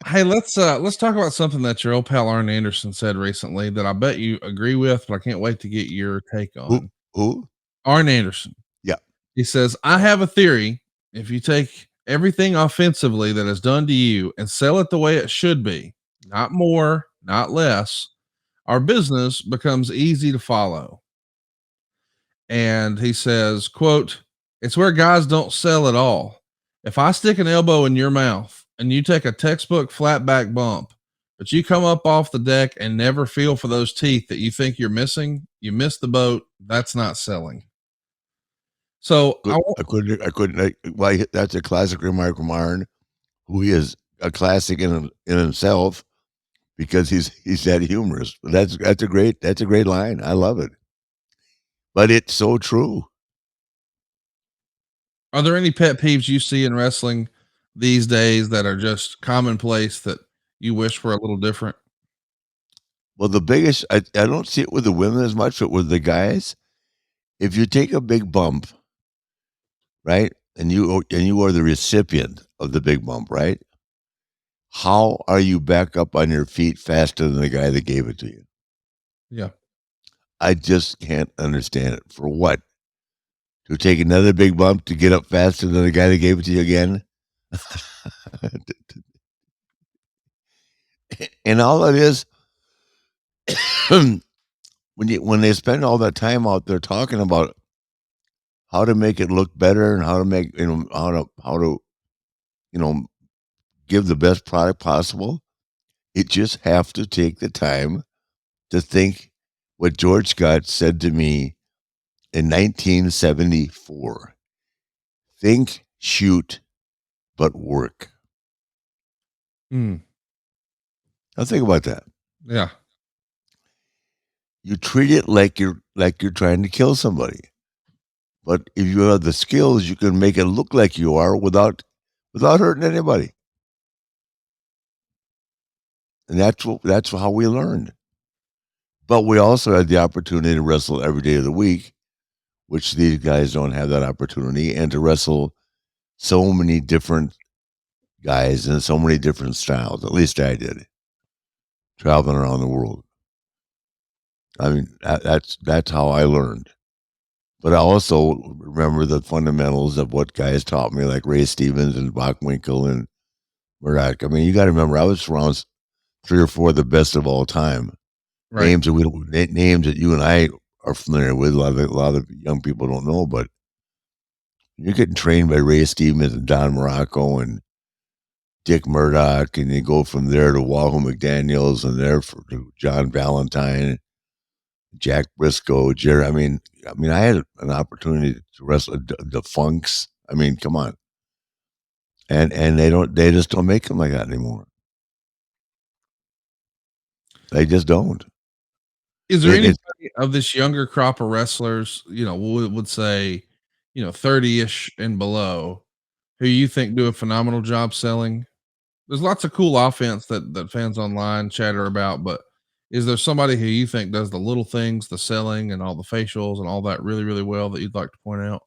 Hey, let's talk about something that your old pal Arn Anderson said recently that I bet you agree with, but I can't wait to get your take Who on. who? Arn Anderson. Yeah. He says, I have a theory. If you take everything offensively that is done to you and sell it the way it should be, not more, not less, our business becomes easy to follow. And he says, quote, it's where guys don't sell at all. If I stick an elbow in your mouth and you take a textbook flat back bump, but you come up off the deck and never feel for those teeth that you think you're missing, you miss the boat. That's not selling. So I want, That's a classic remark from Arn, who is a classic in himself because he's that humorous. But that's a great line. I love it. But it's so true. are there any pet peeves you see in wrestling these days that are just commonplace that you wish were a little different? Well, the biggest I don't see it with the women as much, but with the guys, if you take a big bump, right? And you are the recipient of the big bump, right? How are you back up on your feet faster than the guy that gave it to you? Yeah. I just can't understand it. For what? To take another big bump to get up faster than the guy that gave it to you again? And all it is, when they spend all that time out there talking about how to make it look better and how to make how to you know give the best product possible, it just have to take the time to think what George Scott said to me in 1974. Think, shoot, but work. Mm, Now think about that. yeah. You treat it like you're trying to kill somebody. But if you have the skills, you can make it look like you are without hurting anybody. And that's how we learned. But we also had the opportunity to wrestle every day of the week, which these guys don't have that opportunity, and to wrestle so many different guys in so many different styles. At least I did, traveling around the world. I mean, that's how I learned. But I also remember the fundamentals of what guys taught me, like Ray Stevens and Bachwinkle and Murdoch. I mean, you got to remember, I was around three or four of the best of all time. Right. Names that you and I are familiar with. A lot of young people don't know, but you're getting trained by Ray Stevens and Don Morocco and Dick Murdoch, and you go from there to Wahoo McDaniels, and to John Valentine, Jack Briscoe, Jerry. I mean, I had an opportunity to wrestle the Funks. I mean, come on, and they just don't make them like that anymore. They just don't. Is there It's anybody of this younger crop of wrestlers, would say, 30-ish and below, who you think do a phenomenal job selling? There's lots of cool offense that fans online chatter about, but is there somebody who you think does the little things, the selling and all the facials and all that really, really well that you'd like to point out?